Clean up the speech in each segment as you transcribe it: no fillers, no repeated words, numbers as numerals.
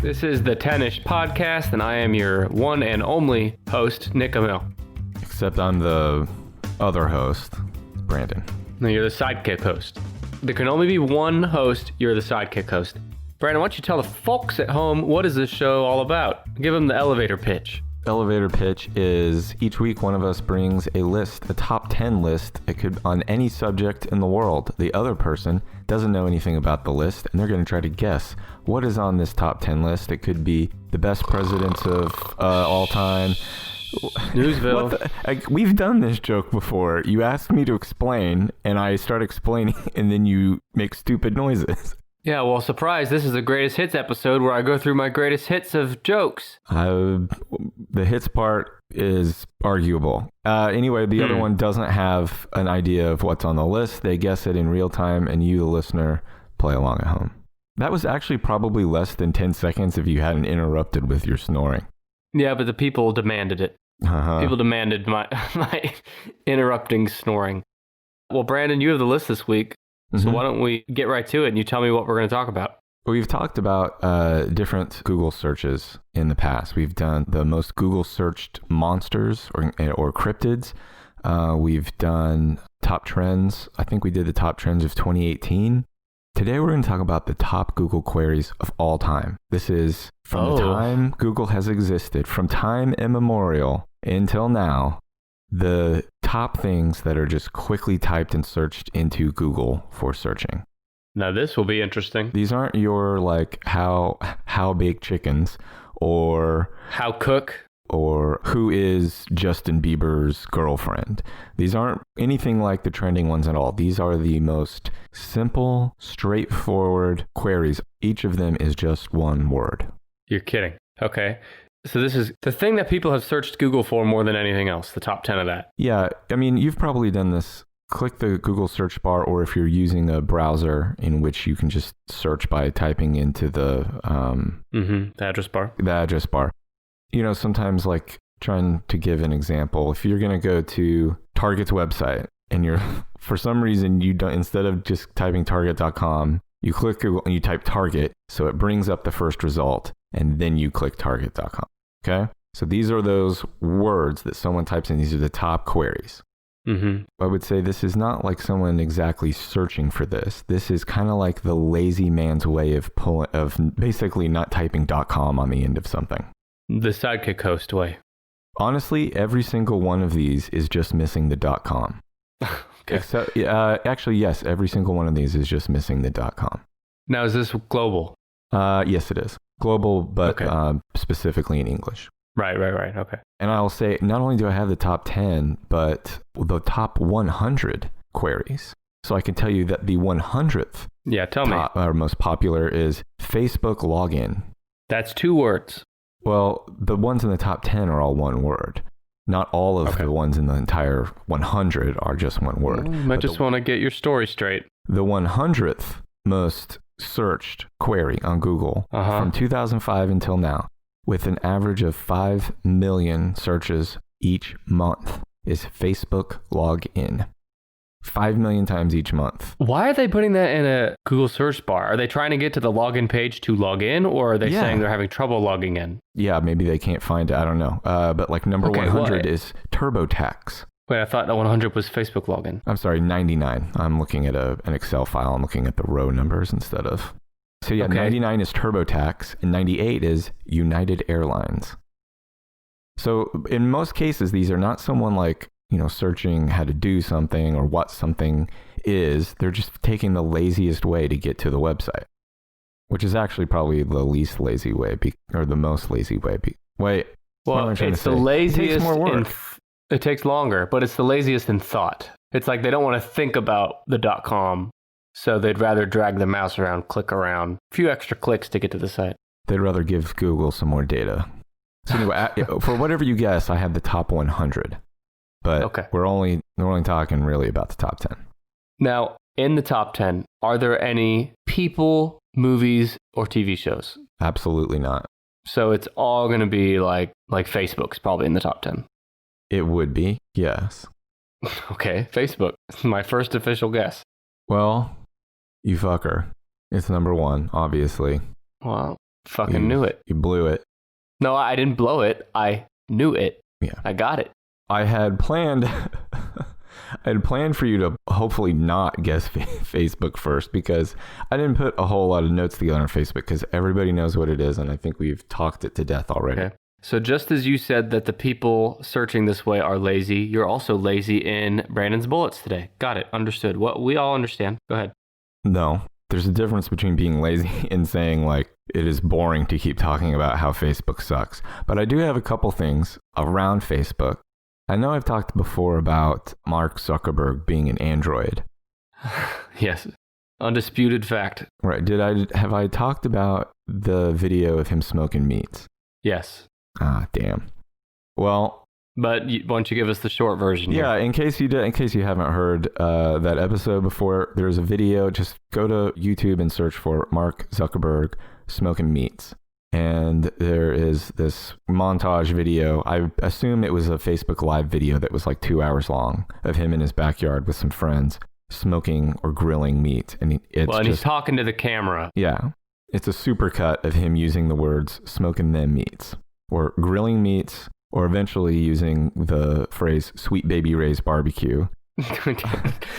This is the 10ish podcast, and I am your one and only host, Nick Amil. Except I'm the other host, Brandon. No, you're the sidekick host. There can only be one host. You're the sidekick host. Brandon, why don't you tell the folks at home what is this show all about? Give them the elevator pitch. Elevator pitch is each week one of us brings a list, a top 10 list. It could on any subject in the world. The other person doesn't know anything about the list, and they're going to try to guess what is on this top 10 list. It could be the best presidents of all time. Newsville. We've done this joke before. You asked me to explain, and I start explaining, and then you make stupid noises. Yeah, well, surprise, this is the greatest hits episode where I go through my greatest hits of jokes. The hits part is arguable. Anyway, the other one doesn't have an idea of what's on the list. They guess it in real time, and you, the listener, play along at home. That was actually probably less than 10 seconds if you hadn't interrupted with your snoring. Yeah, but the people demanded it. People demanded my interrupting snoring. Well, Brandon, you have the list this week. So why don't we get right to it and you tell me what we're going to talk about? We've talked about different Google searches in the past. We've done the most Google searched monsters or cryptids. We've done top trends. I think we did the top trends of 2018. Today we're going to talk about the top Google queries of all time. This is from the time Google has existed, from time immemorial until now. The top things that are just quickly typed and searched into Google for searching. Now this will be interesting. These aren't your like how bake chickens or how cook or who is Justin Bieber's girlfriend. These aren't anything like the trending ones at all. These are the most simple, straightforward queries. Each of them is just one word. You're kidding. Okay. So this is the thing that people have searched Google for more than anything else, the top 10 of that. Yeah, I mean, you've probably done this. Click the Google search bar, or if you're using a browser in which you can just search by typing into the address bar. The address bar. You know, sometimes like trying to give an example, if you're going to go to Target's website and you're, for some reason, you don't, instead of just typing target.com, you click Google and you type Target, so it brings up the first result, and then you click target.com. Okay? So these are those words that someone types in. These are the top queries. I would say this is not like someone exactly searching for this. This is kind of like the lazy man's way of basically not typing .com on the end of something. The sidekick host way. Honestly, every single one of these is just missing the .com. Okay. Except, actually, yes, every single one of these is just missing the .com. Now, is this global? Yes, it is. Global, but specifically in English. Right. Okay. And I'll say, not only do I have the top 10, but the top 100 queries. So I can tell you that the 100th most popular is Facebook login. That's 2 words. Well, the ones in the top 10 are all one word. Not all of the ones in the entire 100 are just one word. You might just want to get your story straight. The 100th most searched query on Google from 2005 until now, with an average of 5 million searches each month, is Facebook login. 5 million times each month. Why are they putting that in a Google search bar? Are they trying to get to the login page to log in, or are they saying they're having trouble logging in? Yeah, maybe they can't find it. I don't know. But like number 100 is TurboTax. Wait, I thought that 100 was Facebook login. I'm sorry, 99. I'm looking at an Excel file. I'm looking at the row numbers instead of... So yeah, 99 is TurboTax, and 98 is United Airlines. So in most cases, these are not someone like, searching how to do something or what something is. They're just taking the laziest way to get to the website, which is actually probably the least lazy way, or the most lazy way. It's the laziest. It takes more work. It takes longer, but it's the laziest in thought. It's like they don't want to think about the .com, so they'd rather drag the mouse around, click around, a few extra clicks to get to the site. They'd rather give Google some more data. So anyway, for whatever you guess, I had the top 100. But we're only talking really about the top 10. Now, in the top 10, are there any people, movies, or TV shows? Absolutely not. So it's all going to be like Facebook's probably in the top 10. It would be, yes. Okay, Facebook. My first official guess. Well, you fucker. It's number 1, obviously. Well, fucking knew it. You blew it. No, I didn't blow it. I knew it. Yeah. I got it. I had planned for you to hopefully not guess Facebook first, because I didn't put a whole lot of notes together on Facebook because everybody knows what it is, and I think we've talked it to death already. Okay. So just as you said that the people searching this way are lazy, you're also lazy in Brandon's bullets today. Got it. Understood. What we all understand. Go ahead. No, there's a difference between being lazy and saying like it is boring to keep talking about how Facebook sucks. But I do have a couple things around Facebook. I know I've talked before about Mark Zuckerberg being an android. Yes. Undisputed fact. Right. Have I talked about the video of him smoking meats? Yes. Ah, damn. Well, but why don't you give us the short version? Yeah, in case you haven't heard that episode before, there's a video. Just go to YouTube and search for Mark Zuckerberg smoking meats. And there is this montage video. I assume it was a Facebook Live video that was like 2 hours long of him in his backyard with some friends smoking or grilling meat. And he's talking to the camera. Yeah. It's a supercut of him using the words smoking them meats or grilling meats, or eventually using the phrase Sweet Baby Ray's barbecue.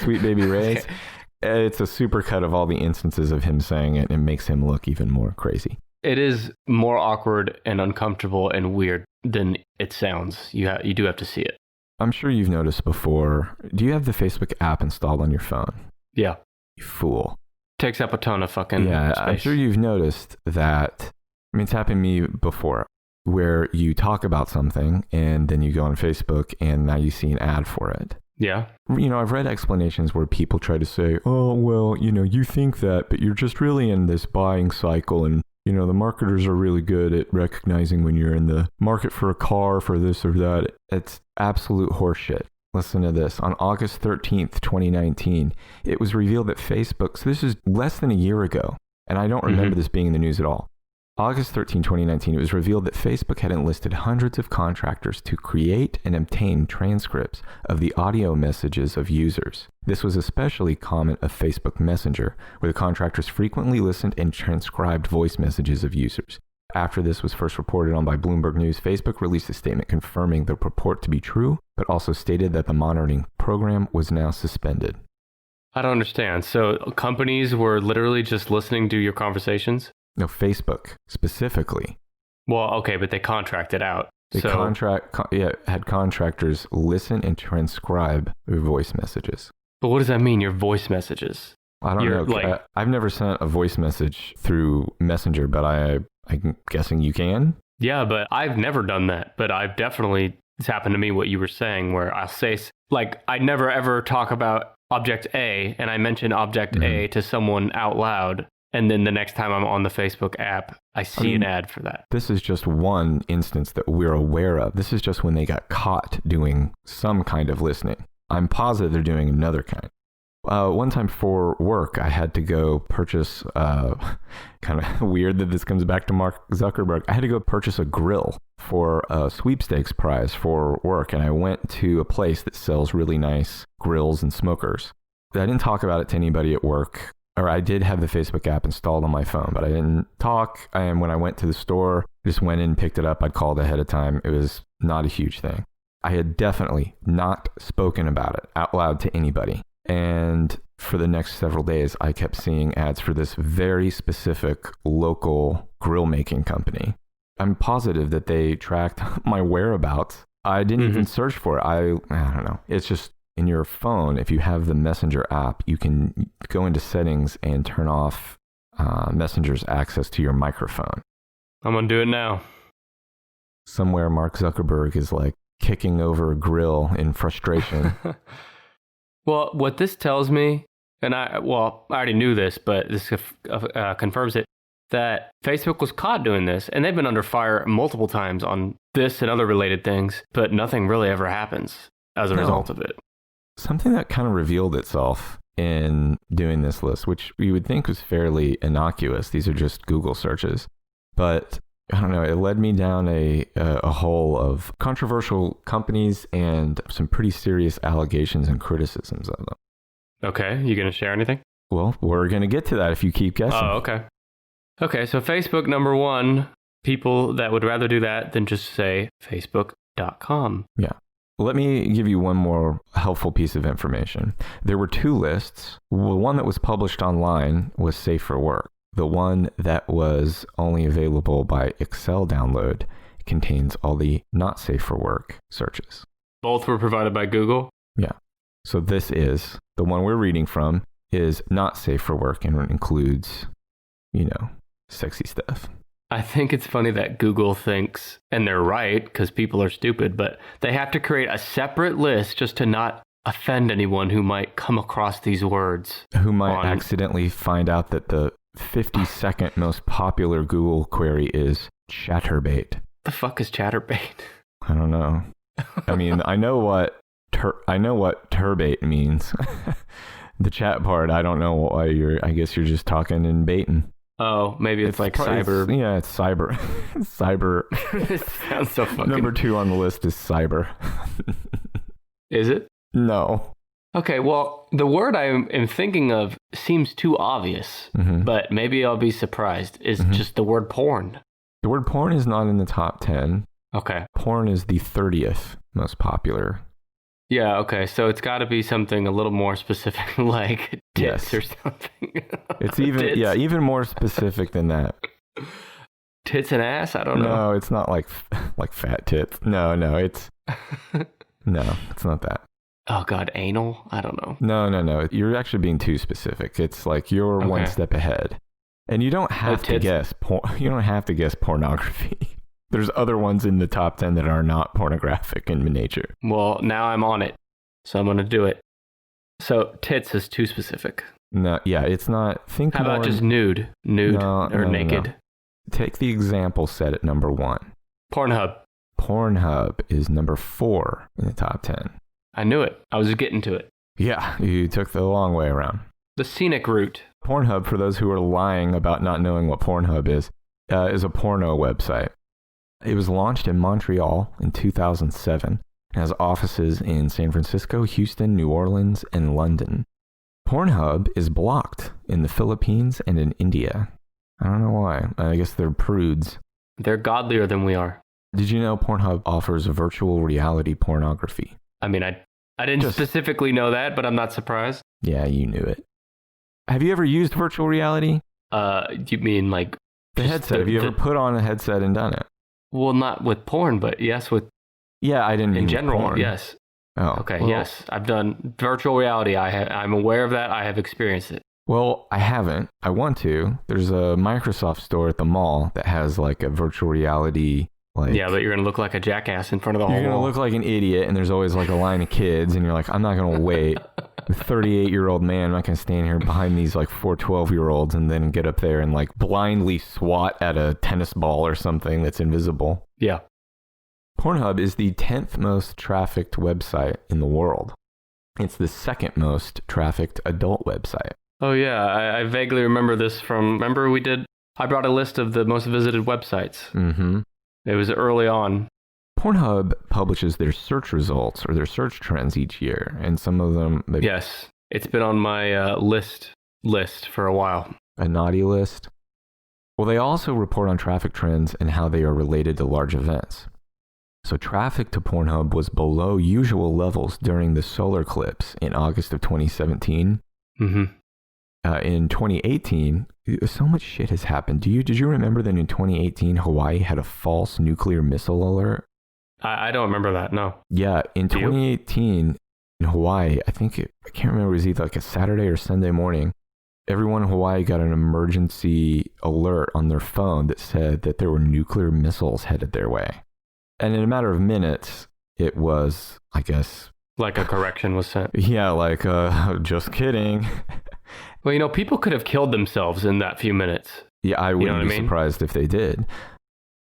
Sweet Baby Ray's. Okay. It's a supercut of all the instances of him saying it, and it makes him look even more crazy. It is more awkward and uncomfortable and weird than it sounds. You do have to see it. I'm sure you've noticed before. Do you have the Facebook app installed on your phone? Yeah. You fool. Takes up a ton of fucking space. I'm sure you've noticed that. I mean, it's happened to me before, where you talk about something and then you go on Facebook and now you see an ad for it. Yeah. You know, I've read explanations where people try to say, oh, well, you know, you think that, but you're just really in this buying cycle, and, you know, the marketers are really good at recognizing when you're in the market for a car, for this or that. It's absolute horseshit. Listen to this. On August 13th, 2019, it was revealed that Facebook, so this is less than a year ago, and I don't remember this being in the news at all. August 13, 2019, it was revealed that Facebook had enlisted hundreds of contractors to create and obtain transcripts of the audio messages of users. This was especially common of Facebook Messenger, where the contractors frequently listened and transcribed voice messages of users. After this was first reported on by Bloomberg News, Facebook released a statement confirming the report to be true, but also stated that the monitoring program was now suspended. I don't understand. So companies were literally just listening to your conversations? No, Facebook specifically. Well, okay, but they contracted out. They had contractors listen and transcribe your voice messages. But what does that mean, your voice messages? I don't know. I've never sent a voice message through Messenger, but I'm guessing you can? Yeah, but I've never done that. But it's happened to me what you were saying, where I'll say, like, I never ever talk about object A, and I mention object A to someone out loud. And then the next time I'm on the Facebook app, I see an ad for that. This is just one instance that we're aware of. This is just when they got caught doing some kind of listening. I'm positive they're doing another kind. One time for work, I had to go purchase, kind of weird that this comes back to Mark Zuckerberg. I had to go purchase a grill for a sweepstakes prize for work. And I went to a place that sells really nice grills and smokers. I didn't talk about it to anybody at work. Or I did have the Facebook app installed on my phone, but I didn't talk. And when I went to the store, just went in, picked it up. I'd called ahead of time. It was not a huge thing. I had definitely not spoken about it out loud to anybody. And for the next several days, I kept seeing ads for this very specific local grill making company. I'm positive that they tracked my whereabouts. I didn't even search for it. I don't know. It's just in your phone, if you have the Messenger app, you can go into settings and turn off Messenger's access to your microphone. I'm going to do it now. Somewhere Mark Zuckerberg is like kicking over a grill in frustration. Well, what this tells me, and I already knew this, but this confirms it, that Facebook was caught doing this, and they've been under fire multiple times on this and other related things, but nothing really ever happens as a result of it. Something that kind of revealed itself in doing this list, which we would think was fairly innocuous. These are just Google searches. But I don't know, it led me down a hole of controversial companies and some pretty serious allegations and criticisms of them. Okay, you going to share anything? Well, we're going to get to that if you keep guessing. Oh, okay. Okay, so Facebook, number one, people that would rather do that than just say facebook.com. Yeah. Let me give you one more helpful piece of information. There were two lists. The one that was published online was Safe for Work. The one that was only available by Excel download contains all the not safe for work searches. Both were provided by Google? Yeah. So this is, the one we're reading from is not safe for work and it includes, sexy stuff. I think it's funny that Google thinks, and they're right because people are stupid, but they have to create a separate list just to not offend anyone who might come across these words. Who might accidentally find out that the 52nd most popular Google query is chatterbait. The fuck is chatterbait? I don't know. I mean, I know what turbate means. The chat part, I don't know why I guess you're just talking and baiting. Oh, maybe it's like cyber. It's cyber. Cyber. It sounds so fucking... Number 2 on the list is cyber. Is it? No. Okay, well, the word I am thinking of seems too obvious, but maybe I'll be surprised. Is just the word porn. The word porn is not in the top 10. Okay. Porn is the 30th most popular. Yeah, okay, so it's got to be something a little more specific, like tits or something. It's even more specific than that. Tits and ass? I don't know. No, it's not like fat tits. No, it's not that. Oh God, anal? I don't know. No. You're actually being too specific. It's like you're one step ahead, and you don't have to guess. You don't have to guess pornography. There's other ones in the top 10 that are not pornographic in nature. Well, now I'm on it, so I'm going to do it. So tits is too specific. No, yeah, it's not. How about just nude or naked? No. Take the example set at number 1. Pornhub. Pornhub is number 4 in the top 10. I knew it. I was getting to it. Yeah, you took the long way around. The scenic route. Pornhub, for those who are lying about not knowing what Pornhub is a porno website. It was launched in Montreal in 2007 and has offices in San Francisco, Houston, New Orleans, and London. Pornhub is blocked in the Philippines and in India. I don't know why. I guess they're prudes. They're godlier than we are. Did you know Pornhub offers virtual reality pornography? I mean, I didn't specifically know that, but I'm not surprised. Yeah, you knew it. Have you ever used virtual reality? You mean like... The headset. Have you ever put on a headset and done it? Well, not with porn, but yes, with... Yeah, I didn't mean in general, porn. yes. Oh. Okay, well, yes. I've done virtual reality. I'm aware of that. I have experienced it. Well, I haven't. I want to. There's a Microsoft store at the mall that has like a virtual reality... Yeah, but you're going to look like a jackass in front of the whole You're going to wall. look like an idiot, and there's always like a line of kids, and you're like, I'm not going to wait. A 38-year-old man, I'm not going to stand here behind these like 4 12-year-olds and then get up there and like blindly swat at a tennis ball or something that's invisible. Yeah. Pornhub is the 10th most trafficked website in the world. It's the 2nd most trafficked adult website. Oh, yeah. I vaguely remember this from... Remember I brought a list of the most visited websites. Mm-hmm. It was early on. Pornhub publishes their search results or their search trends each year, and some of them... Yes, it's been on my list for a while. A naughty list? Well, they also report on traffic trends and how they are related to large events. So traffic to Pornhub was below usual levels during the solar eclipse in August of 2017. Mm-hmm. In 2018, so much shit has happened. Did you remember that in 2018, Hawaii had a false nuclear missile alert? I don't remember that, no. Yeah, in 2018, in Hawaii, I can't remember, it was either like a Saturday or Sunday morning, everyone in Hawaii got an emergency alert on their phone that said that there were nuclear missiles headed their way. And in a matter of minutes, it was, I guess... Like a correction was sent. Yeah, like, just kidding. Well, people could have killed themselves in that few minutes. Yeah, I wouldn't be surprised if they did.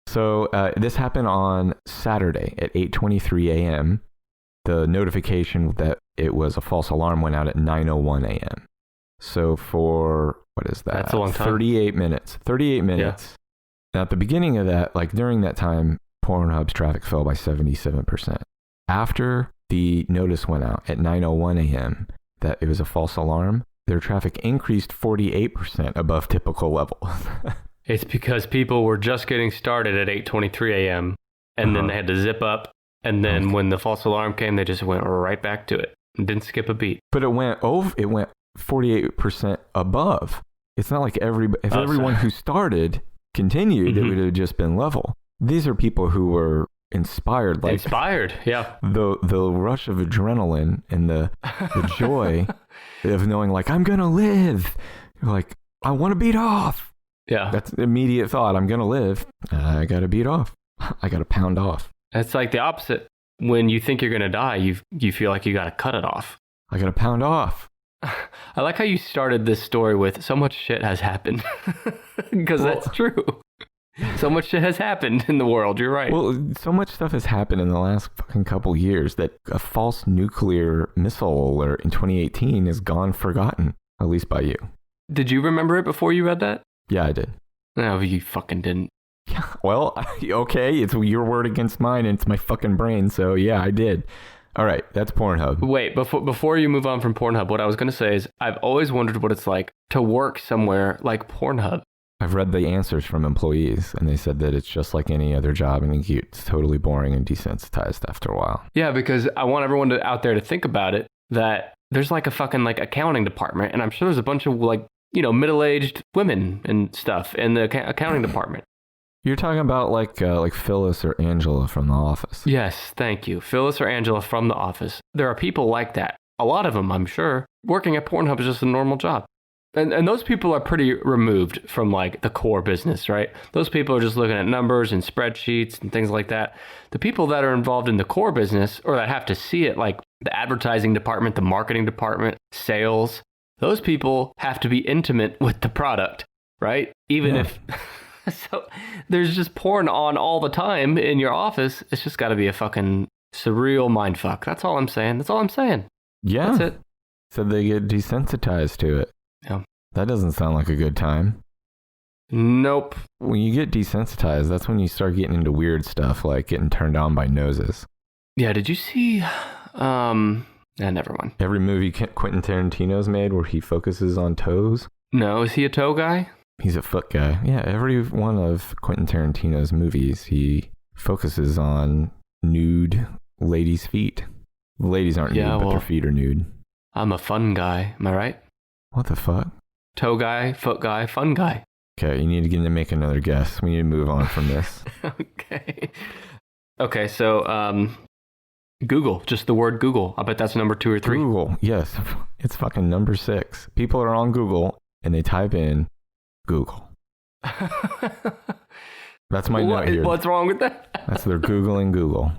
So this happened on Saturday at 8:23 a.m. The notification that it was a false alarm went out at 9:01 a.m. So for, what is that? That's a long time. 38 minutes. 38 minutes. Yeah. Now, at the beginning of that, like during that time, Pornhub's traffic fell by 77%. After the notice went out at 9:01 a.m. that it was a false alarm, their traffic increased 48% above typical levels. It's because people were just getting started at 8:23 a.m. and then they had to zip up. And then when the false alarm came, they just went right back to it and didn't skip a beat. But it went 48% above. It's not like everyone who started continued, it would have just been level. These are people who were inspired. Yeah. The rush of adrenaline and the joy of knowing, like, I'm going to live. Like, I want to beat off. Yeah. That's the immediate thought. I'm going to live. I got to beat off. I got to pound off. It's like the opposite. When you think you're going to die, you feel like you got to cut it off. I got to pound off. I like how you started this story with so much shit has happened. Because that's true. So much shit has happened in the world. You're right. Well, so much stuff has happened in the last fucking couple years that a false nuclear missile alert in 2018 is gone forgotten, at least by you. Did you remember it before you read that? Yeah, I did. No, you fucking didn't. Well, okay, it's your word against mine, and it's my fucking brain, so yeah, I did. All right, that's Pornhub. Wait, before you move on from Pornhub, what I was going to say is I've always wondered what it's like to work somewhere like Pornhub. I've read the answers from employees, and they said that it's just like any other job, and it's totally boring and desensitized after a while. Yeah, because I want everyone out there to think about it, that there's like a fucking like accounting department, and I'm sure there's a bunch of like, you know, middle-aged women and stuff in the accounting department. You're talking about like Phyllis or Angela from The Office. Yes, thank you. Phyllis or Angela from The Office. There are people like that. A lot of them, I'm sure. Working at Pornhub is just a normal job. And those people are pretty removed from like the core business, right? Those people are just looking at numbers and spreadsheets and things like that. The people that are involved in the core business or that have to see it, like the advertising department, the marketing department, sales, those people have to be intimate with the product, right? Even if... So there's just porn on all the time in your office. It's just got to be a fucking surreal mindfuck. That's all I'm saying. Yeah. That's it. So they get desensitized to it. Yeah. That doesn't sound like a good time. Nope. When you get desensitized, that's when you start getting into weird stuff, like getting turned on by noses. Yeah, did you see... never mind. Every movie Quentin Tarantino's made where he focuses on toes? No, is he a toe guy? He's a foot guy. Yeah, every one of Quentin Tarantino's movies, he focuses on nude ladies' feet. The ladies aren't nude, but their feet are nude. I'm a fun guy. Am I right? What the fuck? Toe guy, foot guy, fun guy. Okay, you need to get to make another guess. We need to move on from this. Okay, so Google, just the word Google. I bet that's number 2 or 3. Google, yes. It's fucking number 6. People are on Google and they type in Google. That's my note here. What's wrong with that? That's their Googling Google.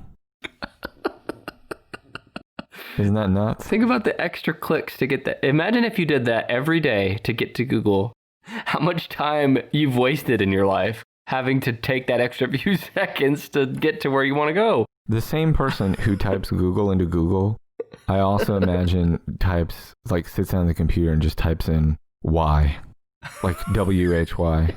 Isn't that nuts? Think about the extra clicks to get that. Imagine if you did that every day to get to Google. How much time you've wasted in your life having to take that extra few seconds to get to where you want to go. The same person who types Google into Google, I also imagine sits down on the computer and just types in Y. Like WHY.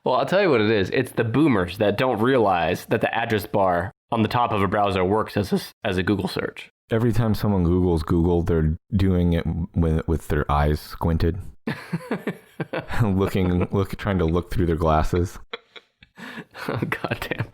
Well, I'll tell you what it is. It's the boomers that don't realize that the address bar on the top of a browser works as a Google search. Every time someone Googles Google, they're doing it with their eyes squinted. Trying to look through their glasses. Oh, goddamn.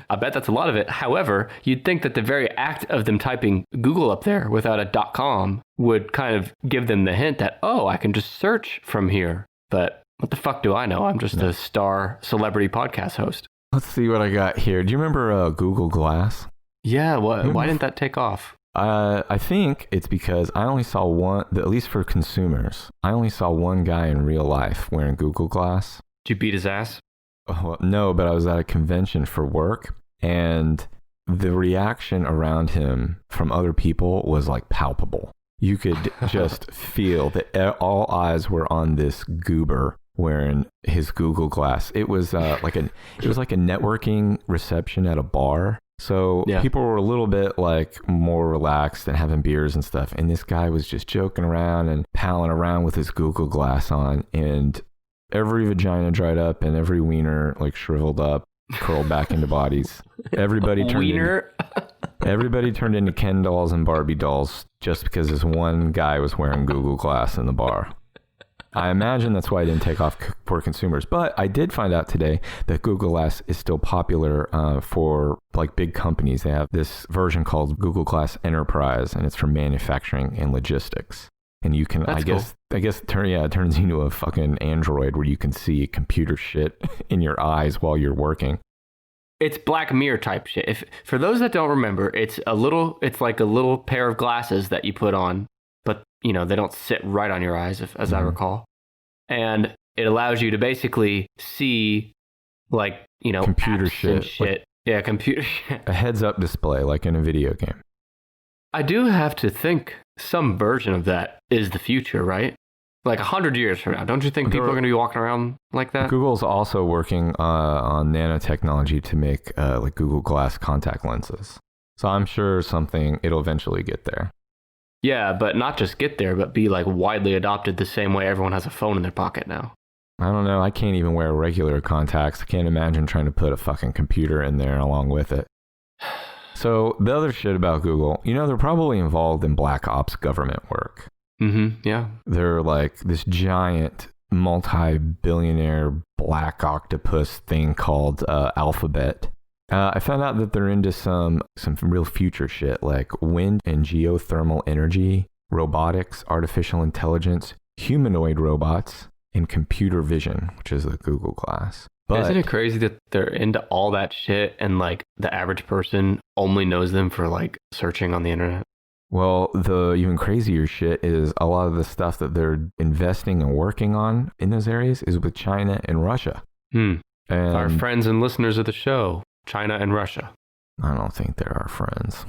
I bet that's a lot of it. However, you'd think that the very act of them typing Google up there without a .com would kind of give them the hint that, oh, I can just search from here. But what the fuck do I know? I'm just a star celebrity podcast host. Let's see what I got here. Do you remember Google Glass? Yeah, why didn't that take off? I think it's because I only saw one, at least for consumers, I only saw one guy in real life wearing Google Glass. Did you beat his ass? Oh, no, but I was at a convention for work, and the reaction around him from other people was like palpable. You could just feel that all eyes were on this goober wearing his Google Glass. It was like a networking reception at a bar. So people were a little bit like more relaxed and having beers and stuff. And this guy was just joking around and palling around with his Google Glass on. And every vagina dried up and every wiener like shriveled up, curled back into bodies. Everybody turned into Ken dolls and Barbie dolls just because this one guy was wearing Google Glass in the bar. I imagine that's why it didn't take off for consumers. But I did find out today that Google Glass is still popular for like big companies. They have this version called Google Glass Enterprise, and it's for manufacturing and logistics. And you can, That's I guess, it turns you into a fucking Android where you can see computer shit in your eyes while you're working. It's Black Mirror type shit. For those that don't remember, it's like a little pair of glasses that you put on, but they don't sit right on your eyes, as I recall. And it allows you to basically see, like, computer shit. Yeah, computer shit. A heads-up display, like in a video game. I do have to think some version of that is the future, right? Like 100 years from now, don't you think people are going to be walking around like that? Google's also working on nanotechnology to make like Google Glass contact lenses. So I'm sure it'll eventually get there. Yeah, but not just get there, but be like widely adopted the same way everyone has a phone in their pocket now. I don't know. I can't even wear regular contacts. I can't imagine trying to put a fucking computer in there along with it. So the other shit about Google, they're probably involved in black ops government work. Mm-hmm, yeah. They're like this giant multi-billionaire black octopus thing called Alphabet. I found out that they're into some real future shit like wind and geothermal energy, robotics, artificial intelligence, humanoid robots, and computer vision, which is the Google Glass. But isn't it crazy that they're into all that shit and like the average person only knows them for like searching on the internet? Well, the even crazier shit is a lot of the stuff that they're investing and working on in those areas is with China and Russia. And our friends and listeners of the show, China and Russia. I don't think they're our friends.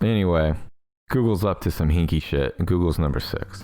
Anyway, Google's up to some hinky shit. Google's number 6.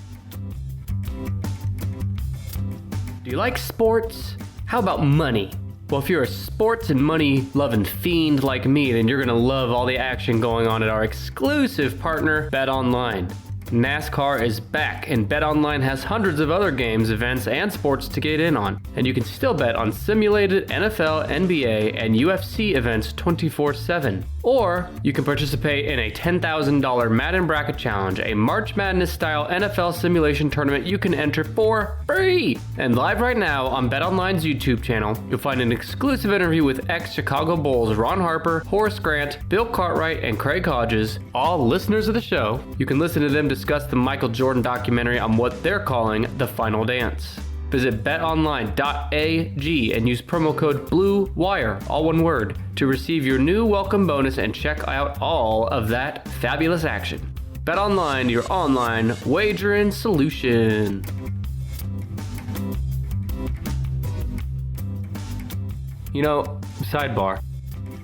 Do you like sports? How about money? Well, if you're a sports and money-loving fiend like me, then you're going to love all the action going on at our exclusive partner, BetOnline. NASCAR is back, and BetOnline has hundreds of other games, events, and sports to get in on. And you can still bet on simulated NFL, NBA, and UFC events 24/7. Or you can participate in a $10,000 Madden Bracket Challenge, a March Madness-style NFL simulation tournament you can enter for free. And live right now on BetOnline's YouTube channel, you'll find an exclusive interview with ex-Chicago Bulls Ron Harper, Horace Grant, Bill Cartwright, and Craig Hodges, all listeners of the show. You can listen to them discuss the Michael Jordan documentary on what they're calling The Final Dance. Visit betonline.ag and use promo code BLUEWIRE, all one word, to receive your new welcome bonus and check out all of that fabulous action. BetOnline, your online wagering solution. Sidebar.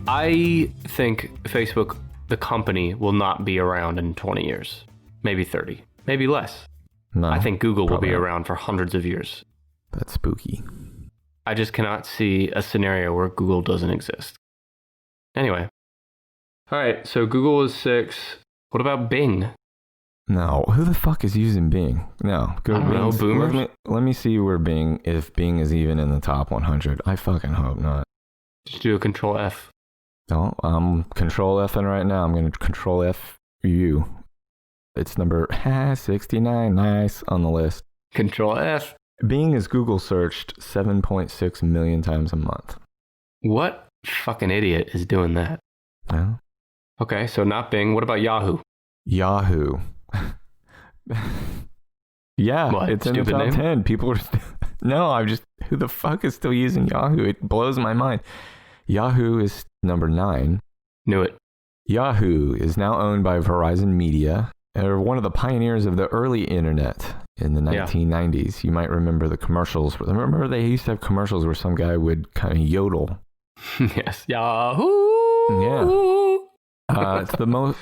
I think Facebook, the company, will not be around in 20 years. Maybe 30. Maybe less. No, I think Google will be around for hundreds of years. That's spooky. I just cannot see a scenario where Google doesn't exist. Anyway. All right, so Google is 6. What about Bing? No, who the fuck is using Bing? No, go Bing. No, boomers. Let me see if Bing is even in the top 100. I fucking hope not. Just do a Control F. No, I'm Control F-ing right now. I'm going to Control F you. It's number 69, nice, on the list. Control F. Bing is Google searched 7.6 million times a month. What fucking idiot is doing that? Yeah. Okay, so not Bing. What about Yahoo? Yahoo. Yeah, what? It's in the top 10. People are... who the fuck is still using Yahoo? It blows my mind. Yahoo is number 9. Knew it. Yahoo is now owned by Verizon Media. They're one of the pioneers of the early internet in the 1990s. Yeah. You might remember the commercials. Remember they used to have commercials where some guy would kind of yodel. Yes. Yahoo! Yeah.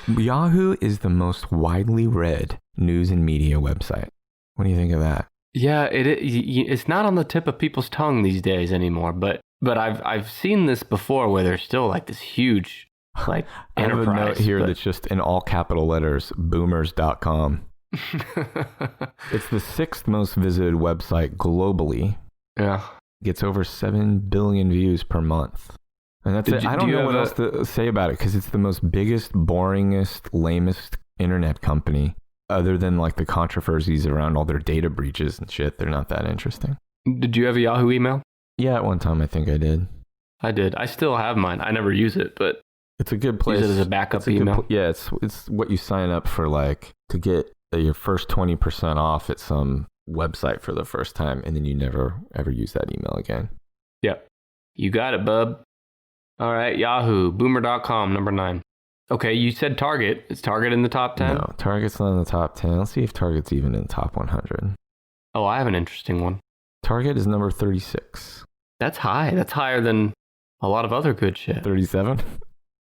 Yahoo is the most widely read news and media website. What do you think of that? Yeah, it's not on the tip of people's tongue these days anymore, but I've seen this before where there's still like this huge like enterprise. I have a note here that's just in all capital letters, boomers.com. It's the 6th most visited website globally. Yeah. Gets over 7 billion views per month. And that's it. I don't know what else to say about it because it's the most biggest, boringest, lamest internet company other than like the controversies around all their data breaches and shit, they're not that interesting. Did you have a Yahoo email? Yeah, at one time I think I did. I did. I still have mine. I never use it, but it's a good place. Use it as a backup email. It's what you sign up for, like to get your first 20% off at some website for the first time, and then you never ever use that email again. Yep. You got it, bub. All right, Yahoo, boomer.com, number 9. Okay, you said Target. Is Target in the top 10? No, Target's not in the top 10. Let's see if Target's even in the top 100. Oh, I have an interesting one. Target is number 36. That's high. That's higher than a lot of other good shit. 37?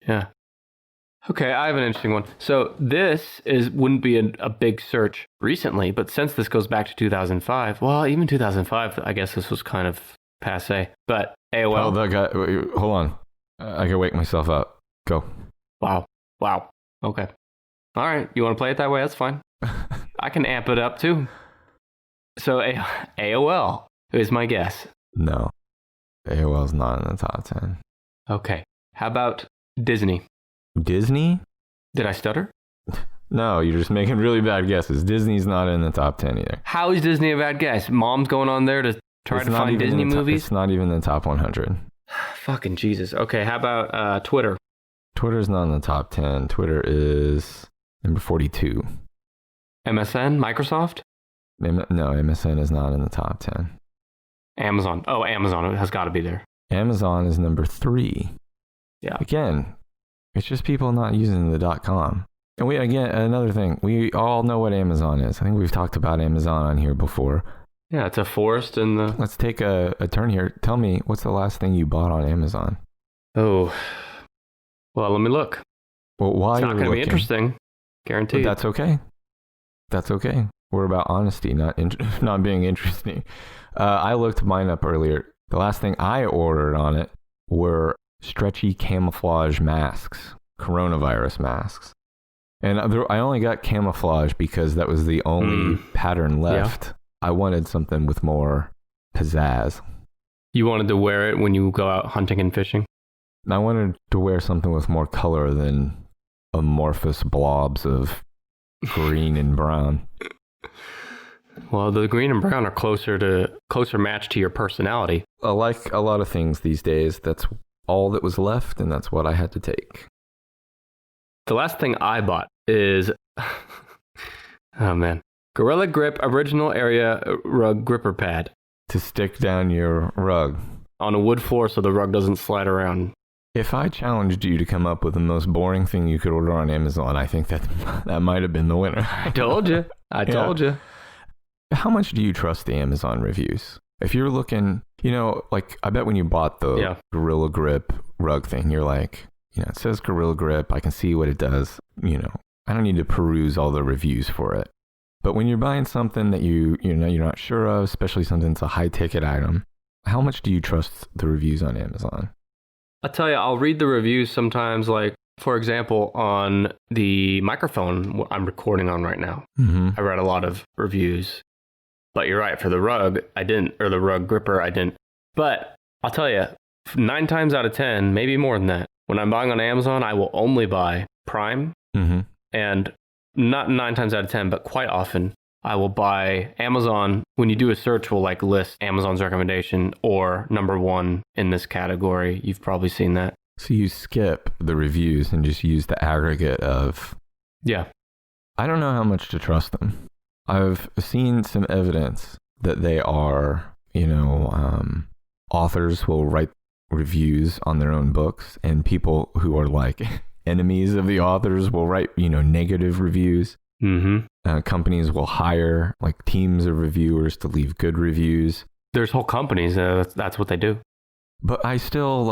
Yeah. Okay, I have an interesting one. So this wouldn't be a big search recently, but since this goes back to 2005, well, even 2005, I guess this was kind of passe. But AOL. Oh, that guy. Wait, hold on. I can wake myself up. Go. Wow. Okay. All right. You want to play it that way? That's fine. I can amp it up too. So AOL is my guess. No. AOL's not in the top 10. Okay. How about Disney? Disney? Did I stutter? No, you're just making really bad guesses. Disney's not in the top 10 either. How is Disney a bad guess? Mom's going on there to try to find Disney movies? It's not even in the top 100. Fucking Jesus. Okay, how about Twitter? Twitter's not in the top 10. Twitter is number 42. MSN? Microsoft? No, MSN is not in the top 10. Amazon. Oh, Amazon. It has got to be there. Amazon is number 3. Yeah. Again, it's just people not using the .com. And another thing, we all know what Amazon is. I think we've talked about Amazon on here before. Yeah, it's a forest in the... Let's take a turn here. Tell me, what's the last thing you bought on Amazon? Oh, well, let me look. Well, why it's not going to be interesting. Guaranteed. But that's okay. That's okay. We're about honesty, not being interesting. I looked mine up earlier. The last thing I ordered on it were stretchy camouflage masks, coronavirus masks. And I only got camouflage because that was the only pattern left. Yeah. I wanted something with more pizzazz. You wanted to wear it when you go out hunting and fishing? I wanted to wear something with more color than amorphous blobs of green and brown. Well, the green and brown are closer match to your personality. Like a lot of things these days, that's all that was left, and that's what I had to take. The last thing I bought is, oh man, Gorilla Grip Original Area Rug Gripper Pad. To stick down your rug. On a wood floor so the rug doesn't slide around. If I challenged you to come up with the most boring thing you could order on Amazon, I think that might have been the winner. I told you. I told you. How much do you trust the Amazon reviews? If you're looking, like I bet when you bought the Gorilla Grip rug thing, you're like, it says Gorilla Grip. I can see what it does. I don't need to peruse all the reviews for it. But when you're buying something that you're not sure of, especially something that's a high ticket item, how much do you trust the reviews on Amazon? I'll tell you, I'll read the reviews sometimes, like, for example, on the microphone I'm recording on right now. Mm-hmm. I read a lot of reviews. But you're right, for the rug, I didn't, or the rug gripper, I didn't. But I'll tell you, 9 times out of 10, maybe more than that, when I'm buying on Amazon, I will only buy Prime. Mm-hmm. And not 9 times out of 10, but quite often, I will buy Amazon. When you do a search, will like list Amazon's recommendation or number 1 in this category. You've probably seen that. So you skip the reviews and just use the aggregate of... Yeah. I don't know how much to trust them. I've seen some evidence that they are, authors will write reviews on their own books, and people who are like enemies of the authors will write, negative reviews. Mm-hmm. Companies will hire like teams of reviewers to leave good reviews. There's whole companies, that's what they do. But I'll still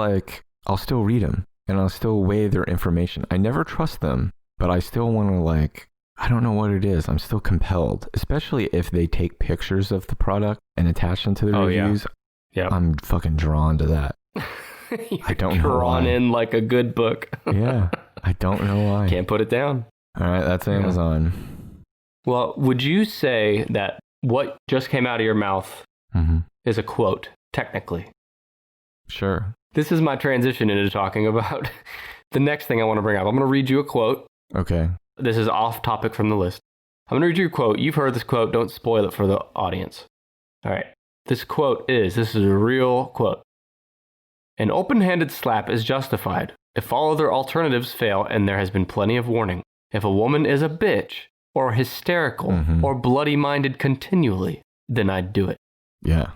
read them, and I'll still weigh their information. I never trust them, but I still want to I don't know what it is. I'm still compelled, especially if they take pictures of the product and attach them to the reviews. Yeah. I'm fucking drawn to that. I don't know why. Drawn in like a good book. Yeah. I don't know why. Can't put it down. All right. That's Amazon. Well, would you say that what just came out of your mouth is a quote, technically? Sure. This is my transition into talking about the next thing I want to bring up. I'm going to read you a quote. Okay. This is off topic from the list. I'm going to read you a quote. You've heard this quote. Don't spoil it for the audience. All right. This is a real quote. An open-handed slap is justified if all other alternatives fail and there has been plenty of warning. If a woman is a bitch or hysterical or bloody-minded continually, then I'd do it. Yeah.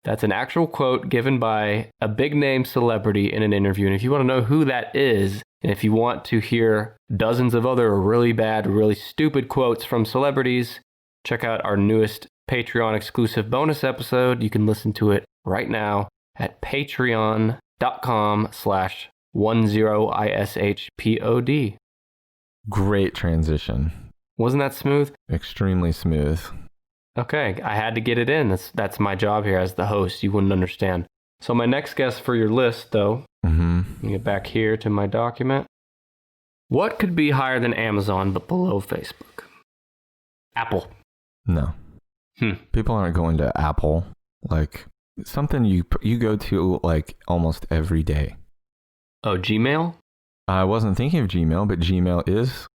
That's an actual quote given by a big-name celebrity in an interview. And if you want to know who that is, and if you want to hear dozens of other really bad, really stupid quotes from celebrities, check out our newest Patreon exclusive bonus episode. You can listen to it right now at patreon.com/10ishpod. Great transition. Wasn't that smooth? Extremely smooth. Okay, I had to get it in. That's my job here as the host. You wouldn't understand. So my next guess for your list, though, let me get back here to my document. What could be higher than Amazon but below Facebook? Apple. No. People aren't going to Apple. Like, something you go to like almost every day. Oh, Gmail? I wasn't thinking of Gmail, but Gmail is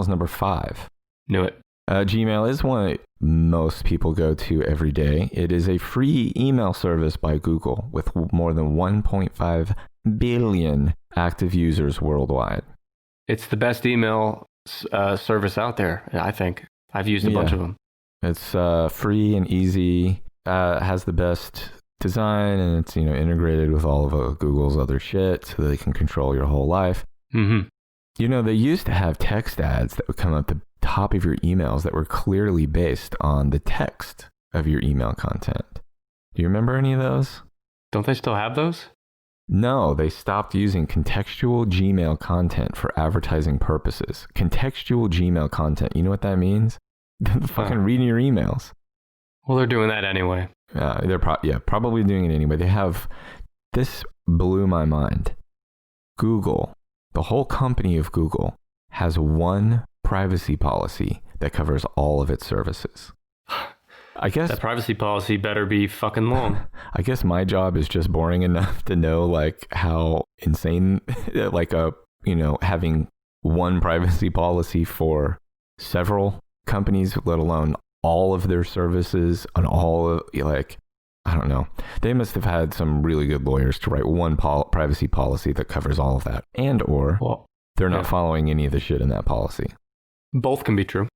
number 5. Knew it. Gmail is one that most people go to every day. It is a free email service by Google with more than 1.5 billion active users worldwide. It's the best email service out there, I think. I've used a bunch of them. It's free and easy, has the best design, and it's integrated with all of Google's other shit so they can control your whole life. They used to have text ads that would come up the top of your emails that were clearly based on the text of your email content. Do you remember any of those? Don't they still have those? No, they stopped using contextual Gmail content for advertising purposes. Contextual Gmail content, you know what that means? They're fucking reading your emails. Well, they're doing that anyway. They're probably doing it anyway. This blew my mind. Google, the whole company of Google, has one privacy policy that covers all of its services. I guess that privacy policy better be fucking long. I guess my job is just boring enough to know like how insane like having one privacy policy for several companies, let alone all of their services on all of, like, I don't know. They must have had some really good lawyers to write one privacy policy that covers all of that, they're not following any of the shit in that policy. Both can be true.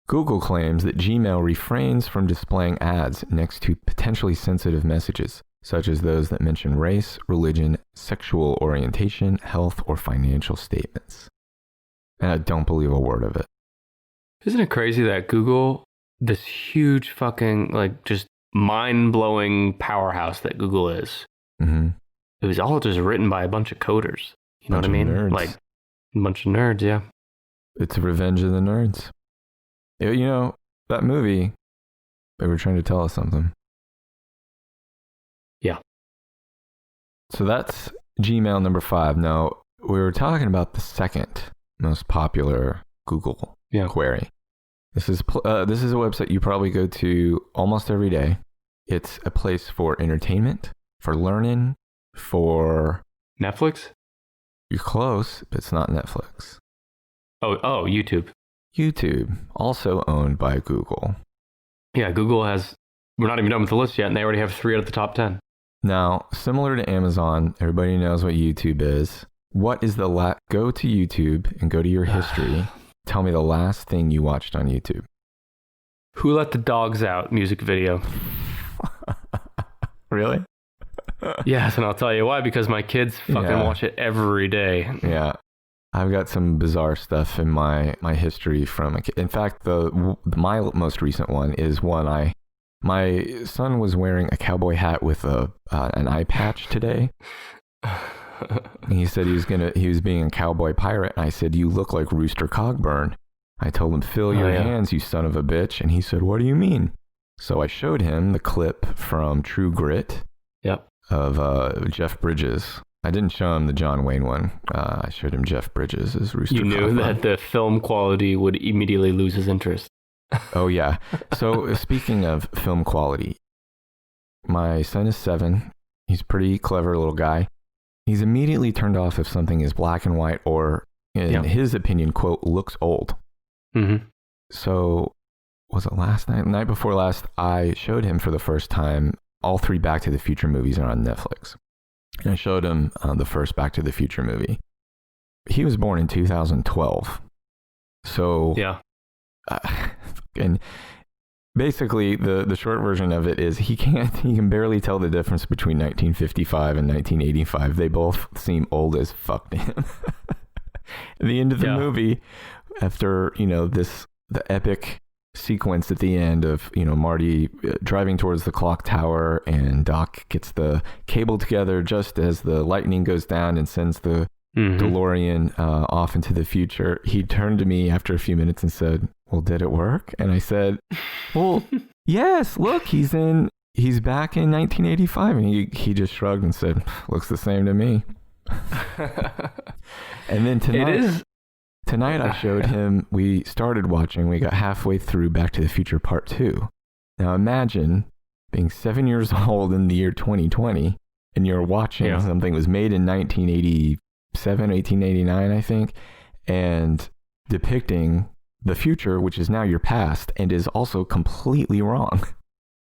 Google claims that Gmail refrains from displaying ads next to potentially sensitive messages, such as those that mention race, religion, sexual orientation, health, or financial statements. And I don't believe a word of it. Isn't it crazy that Google, this huge fucking, like, just mind-blowing powerhouse that Google is, it was all just written by a bunch of coders. You know what I mean? Nerds. Like, a bunch of nerds, yeah. It's Revenge of the Nerds. That movie, they were trying to tell us something. Yeah. So that's Gmail number 5. Now, we were talking about the second most popular Google query. This is a website you probably go to almost every day. It's a place for entertainment, for learning, for... Netflix? You're close, but it's not Netflix. Oh, YouTube. YouTube, also owned by Google. Yeah, Google has... We're not even done with the list yet, and they already have 3 out of the top 10. Now, similar to Amazon, everybody knows what YouTube is. What is the go to YouTube and go to your history. Tell me the last thing you watched on YouTube. Who Let the Dogs Out music video. Really? Yes, and I'll tell you why, because my kids fucking watch it every day. Yeah. I've got some bizarre stuff in my history from... In fact, my most recent one is one my son was wearing a cowboy hat with an eye patch today. He said he was being a cowboy pirate, and I said, "You look like Rooster Cogburn." I told him, "Fill your hands, you son of a bitch." And he said, "What do you mean?" So I showed him the clip from True Grit of Jeff Bridges. I didn't show him the John Wayne one. I showed him Jeff Bridges as Rooster Cogburn. You knew that the film quality would immediately lose his interest. Oh, yeah. So speaking of film quality, my son is 7. He's a pretty clever little guy. He's immediately turned off if something is black and white or, in his opinion, quote, looks old. So was it last night? The night before last, I showed him for the first time all 3 Back to the Future movies are on Netflix. And I showed him the first Back to the Future movie. He was born in 2012. So, yeah. And basically, the short version of it is he can barely tell the difference between 1955 and 1985. They both seem old as fuck to him. At the end of the movie, after, the epic sequence at the end of, Marty driving towards the clock tower and Doc gets the cable together just as the lightning goes down and sends the DeLorean off into the future. He turned to me after a few minutes and said, well, did it work? And I said, well, yes, look, he's back in 1985. And he just shrugged and said, looks the same to me. And then tonight I showed him, we started watching, we got halfway through Back to the Future Part 2. Now imagine being 7 years old in the year 2020 and you're watching something that was made in 1987, 1889, I think, and depicting the future, which is now your past and is also completely wrong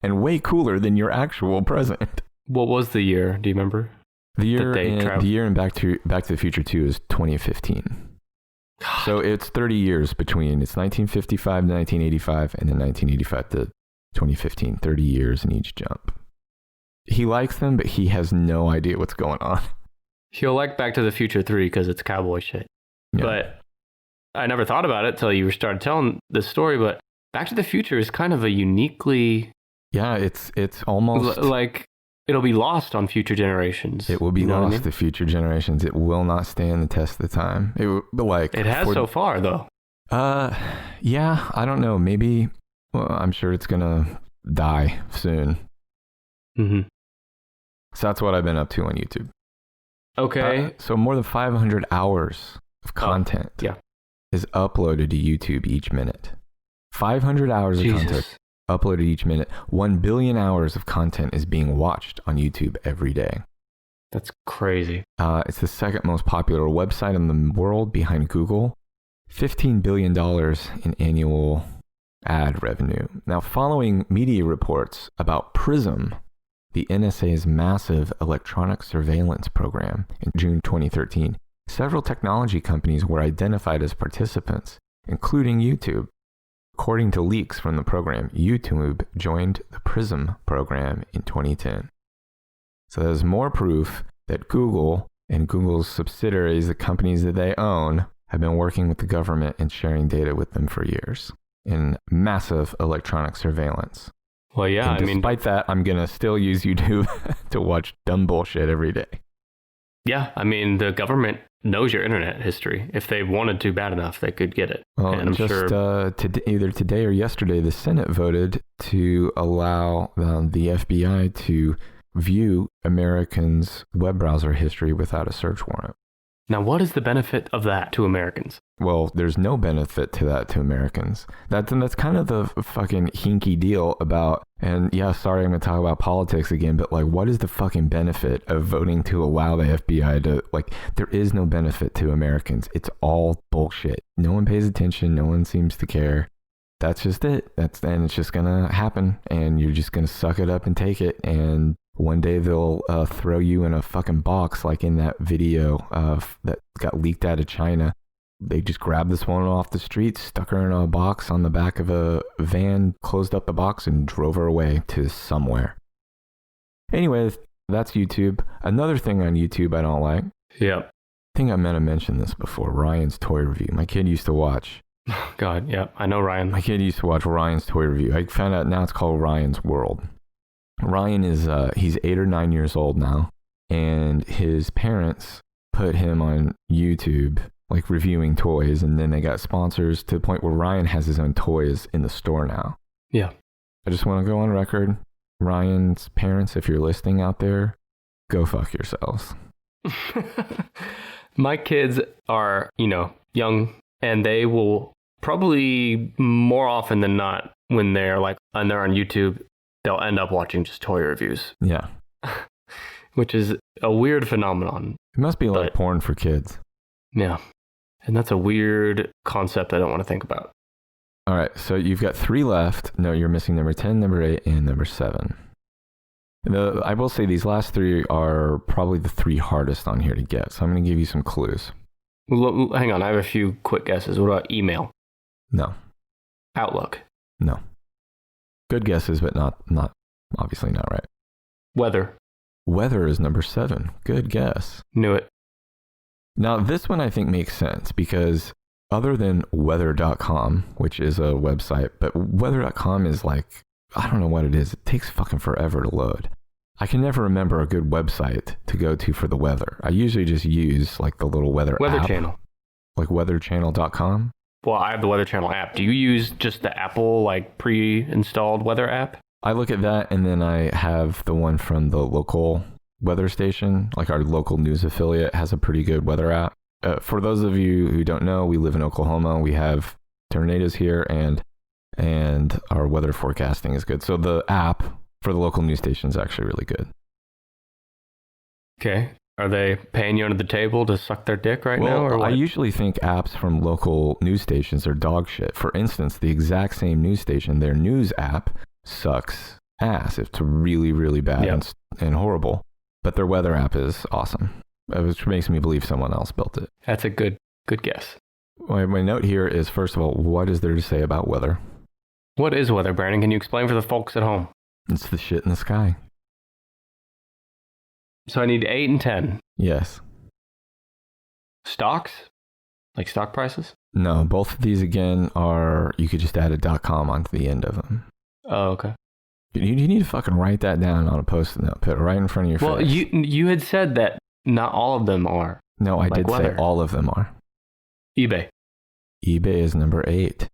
and way cooler than your actual present. What was the year? Do you remember? The year in Back to the Future 2 is 2015. God. So it's 30 years between, it's 1955 to 1985 and then 1985 to 2015, 30 years in each jump. He likes them, but he has no idea what's going on. He'll like Back to the Future 3 because it's cowboy shit. Yeah. But I never thought about it till you started telling this story, but Back to the Future is kind of a uniquely... Yeah, it's almost... like, it'll be lost on future generations. It will be lost to future generations. It will not stand the test of time. It has so far, though. Yeah, I don't know. Maybe, well, I'm sure it's going to die soon. Mm-hmm. So that's what I've been up to on YouTube. Okay. So more than 500 hours of content is uploaded to YouTube each minute. 500 hours of content uploaded each minute. 1 billion hours of content is being watched on YouTube every day. That's crazy. It's the second most popular website in the world behind Google. $15 billion in annual ad revenue. Now, following media reports about PRISM, the NSA's massive electronic surveillance program in June 2013, several technology companies were identified as participants, including YouTube. According to leaks from the program, YouTube joined the PRISM program in 2010. So there's more proof that Google and Google's subsidiaries, the companies that they own, have been working with the government and sharing data with them for years in massive electronic surveillance. Well, yeah, and despite that, I'm going to still use YouTube to watch dumb bullshit every day. Yeah, I mean, the government knows your internet history. If they wanted to bad enough, they could get it. Well, and I'm sure... either today or yesterday, the Senate voted to allow the FBI to view Americans' web browser history without a search warrant. Now, what is the benefit of that to Americans? Well, there's no benefit to that to Americans. That's kind of the fucking hinky deal about, and yeah, sorry, I'm going to talk about politics again, but like, what is the fucking benefit of voting to allow the FBI to, like, there is no benefit to Americans. It's all bullshit. No one pays attention. No one seems to care. That's just it. And it's just going to happen, and you're just going to suck it up and take it, and one day they'll throw you in a fucking box, like in that video that got leaked out of China. They just grabbed this woman off the street, stuck her in a box on the back of a van, closed up the box, and drove her away to somewhere. Anyway, that's YouTube. Another thing on YouTube I don't like. Yeah. I think I meant to mention this before. Ryan's Toy Review. My kid used to watch. God, yeah, I know Ryan. My kid used to watch Ryan's Toy Review. I found out now it's called Ryan's World. Ryan is, he's 8 or 9 years old now, and his parents put him on YouTube, like reviewing toys, and then they got sponsors to the point where Ryan has his own toys in the store now. Yeah. I just want to go on record. Ryan's parents, if you're listening out there, go fuck yourselves. My kids are, young, and they will probably more often than not, when they're on YouTube, they'll end up watching just toy reviews. Yeah. Which is a weird phenomenon. It must be like porn for kids. Yeah. And that's a weird concept I don't want to think about. All right, so you've got 3 left. No, you're missing number 10, number 8, and number 7. I will say these last 3 are probably the 3 hardest on here to get, so I'm going to give you some clues. Well, hang on, I have a few quick guesses. What about email? No. Outlook? No. Good guesses, but not obviously not right. Weather? Weather is number 7. Good guess. Knew it. Now, this one I think makes sense because other than weather.com, which is a website, but weather.com is like, I don't know what it is. It takes fucking forever to load. I can never remember a good website to go to for the weather. I usually just use like the little weather app. Channel. Like weatherchannel.com. Well, I have the Weather Channel app. Do you use just the Apple like pre-installed weather app? I look at that and then I have the one from the local weather station. Like our local news affiliate has a pretty good weather app. For those of you who don't know, we live in Oklahoma. We have tornadoes here and our weather forecasting is good. So the app for the local news station is actually really good. Okay. Are they paying you under the table to suck their dick now? Or what? I usually think apps from local news stations are dog shit. For instance, the exact same news station, their news app sucks ass. It's really, really bad and horrible. But their weather app is awesome, which makes me believe someone else built it. That's a good guess. My note here is, first of all, what is there to say about weather? What is weather, Brandon? Can you explain for the folks at home? It's the shit in the sky. So I need 8 and 10. Yes. Stocks? Like stock prices? No, both of these again are, you could just add a .com onto the end of them. Oh, okay. You need to fucking write that down on a post-it note, put it right in front of your face. Well, you had said that not all of them are. No, I did say all of them are. eBay. eBay is number 8.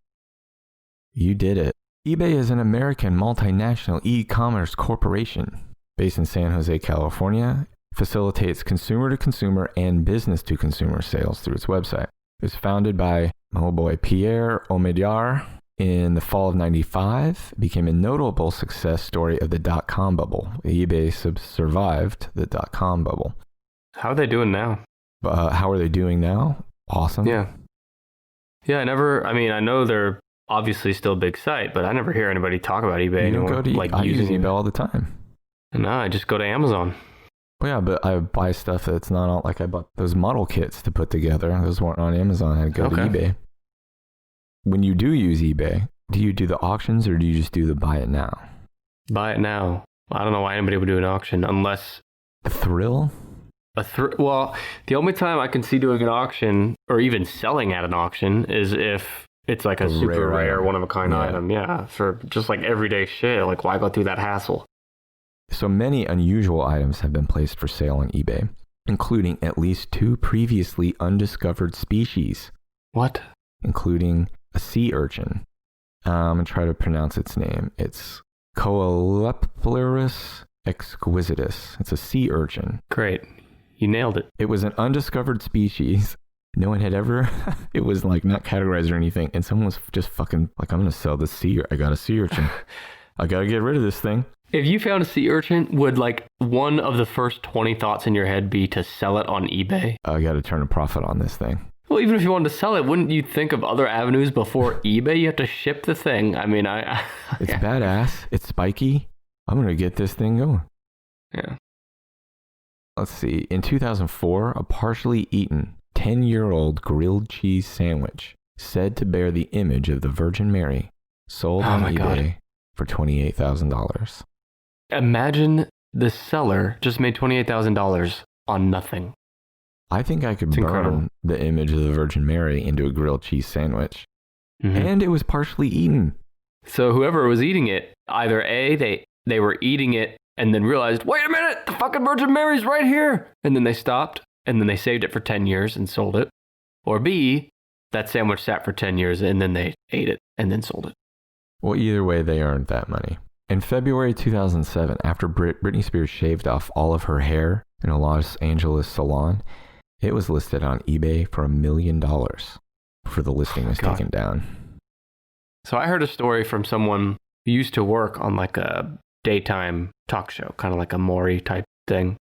You did it. eBay is an American multinational e-commerce corporation based in San Jose, California. Facilitates consumer-to-consumer and business-to-consumer sales through its website. It was founded by, Pierre Omidyar in the fall of 95. It became a notable success story of the dot-com bubble. eBay survived the dot-com bubble. How are they doing now? How are they doing now? Awesome. Yeah. Yeah, I know they're obviously still a big site, but I never hear anybody talk about eBay anymore. I use eBay all the time. No, I just go to Amazon. Well, yeah, but I buy stuff that's not on, like I bought those model kits to put together. Those weren't on Amazon. I had to go to eBay. When you do use eBay, do you do the auctions or do you just do the buy it now? Buy it now. I don't know why anybody would do an auction unless... The thrill? Well, the only time I can see doing an auction or even selling at an auction is if it's like a super rare one-of-a-kind item. Yeah, for just like everyday shit. Like, why go through that hassle? So many unusual items have been placed for sale on eBay, including at least 2 previously undiscovered species. What? Including a sea urchin. I'm going to try to pronounce its name. It's Coeleplerus exquisitus. It's a sea urchin. Great. You nailed it. It was an undiscovered species. No one had ever, it was like not categorized or anything. And someone was just fucking like, I'm going to sell this I got a sea urchin. I got to get rid of this thing. If you found a sea urchin, would like one of the first 20 thoughts in your head be to sell it on eBay? I got to turn a profit on this thing. Well, even if you wanted to sell it, wouldn't you think of other avenues before eBay? You have to ship the thing. I mean, it's badass. It's spiky. I'm going to get this thing going. Yeah. Let's see. In 2004, a partially eaten 10-year-old grilled cheese sandwich said to bear the image of the Virgin Mary sold on eBay for $28,000. Imagine the seller just made $28,000 on nothing. I think I could burn the image of the Virgin Mary into a grilled cheese sandwich. Mm-hmm. And it was partially eaten. So whoever was eating it, either A, they were eating it and then realized, wait a minute, the fucking Virgin Mary's right here. And then they stopped and then they saved it for 10 years and sold it. Or B, that sandwich sat for 10 years and then they ate it and then sold it. Well, either way, they earned that money. In February 2007, after Britney Spears shaved off all of her hair in a Los Angeles salon, it was listed on eBay for $1 million before the listing was taken down. So I heard a story from someone who used to work on like a daytime talk show, kind of like a Maury type thing.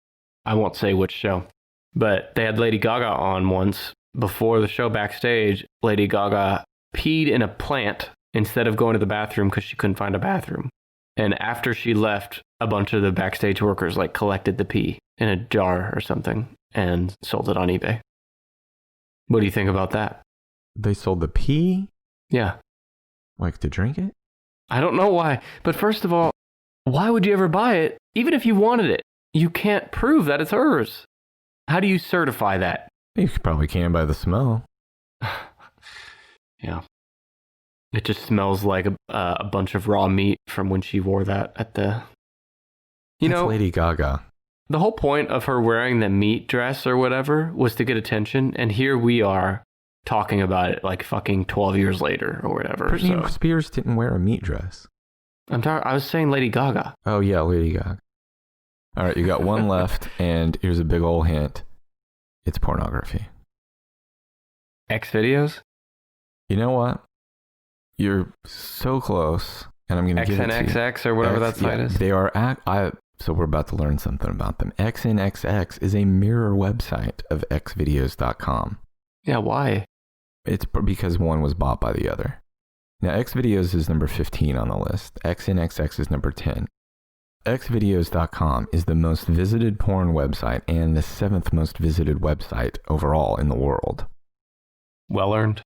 I won't say which show, but they had Lady Gaga on once. Before the show backstage, Lady Gaga peed in a plant instead of going to the bathroom because she couldn't find a bathroom. And after she left, a bunch of the backstage workers like collected the pee in a jar or something and sold it on eBay. What do you think about that? They sold the pee? Yeah. Like to drink it? I don't know why. But first of all, why would you ever buy it? Even if you wanted it, you can't prove that it's hers. How do you certify that? You probably can by the smell. Yeah. It just smells like a bunch of raw meat from when she wore that at the... That's Lady Gaga. The whole point of her wearing the meat dress or whatever was to get attention, and here we are talking about it like fucking 12 years later or whatever. Britney Spears didn't wear a meat dress. I was saying Lady Gaga. Oh, yeah, Lady Gaga. All right, you got one left, and here's a big old hint. It's pornography. X videos? You know what? You're so close, and I'm going to give it to you. XNXX or whatever that site is? They are... So we're about to learn something about them. XNXX is a mirror website of xvideos.com. Yeah, why? It's because one was bought by the other. Now, Xvideos is number 15 on the list. XNXX is number 10. Xvideos.com is the most visited porn website and the 7th most visited website overall in the world. Well earned.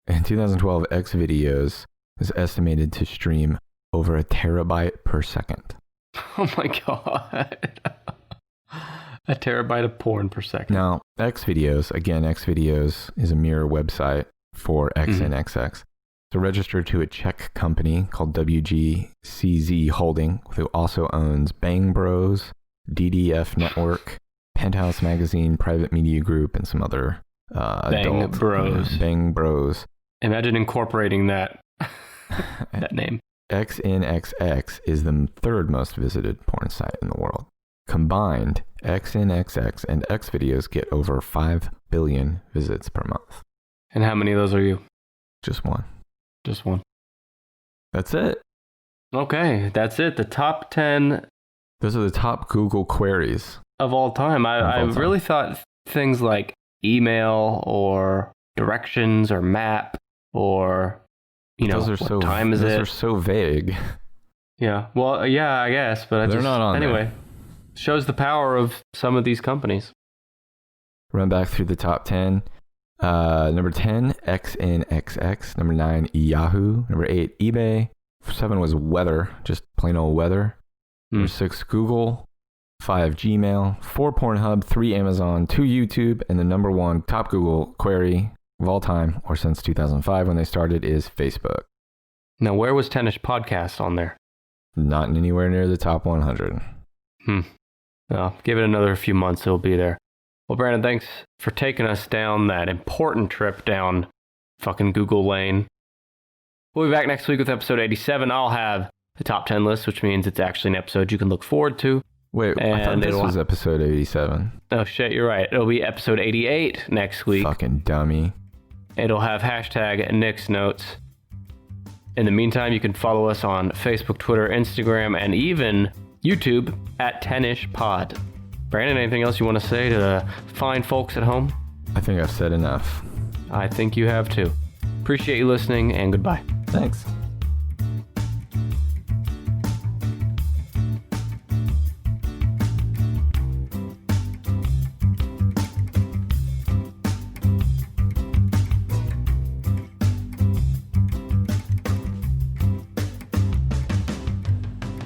In 2012, Xvideos was estimated to stream over 1 terabyte per second. Oh my God. 1 terabyte of porn per second. Now, Xvideos is a mirror website for XNXX. So registered to a Czech company called WGCZ Holding, who also owns Bang Bros, DDF Network, Penthouse Magazine, Private Media Group, and some other Bang Bros. Bang Bros. Imagine incorporating that name. XNXX is the 3rd most visited porn site in the world. Combined, XNXX and Xvideos get over 5 billion visits per month. And how many of those are you? Just one. Just one. That's it. Okay, that's it. The top 10. Those are the top Google queries. Of all time. I really thought things like email or directions or map or... those are what time is it? Those are so vague. Yeah. Well, yeah, I guess, but they're not on anyway. There. Shows the power of some of these companies. Run back through the top 10. Number 10, XNXX. Number 9, Yahoo. Number 8, eBay. 7 was weather, just plain old weather. Number 6, Google. 5, Gmail. 4, Pornhub. 3, Amazon. 2, YouTube. And the number 1 top Google query of all time, or since 2005 when they started, is Facebook. Now, where was Tennis Podcast on there? Not anywhere near the top 100. Well, give it another few months, it'll be there. Well, Brandon, thanks for taking us down that important trip down fucking Google Lane. We'll be back next week with episode 87. I'll have the top 10 list, which means it's actually an episode you can look forward to. Wait, I thought this was episode 87. Oh, shit, you're right. It'll be episode 88 next week. Fucking dummy. It'll have hashtag Nick's Notes. In the meantime, you can follow us on Facebook, Twitter, Instagram, and even YouTube at 10ishpod. Brandon, anything else you want to say to the fine folks at home? I think I've said enough. I think you have too. Appreciate you listening, and goodbye. Thanks.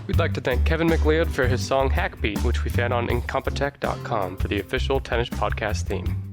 We'd like to thank Kevin MacLeod for his song Hackbeat, which we found on Incompetech.com for the official Tennis Podcast theme.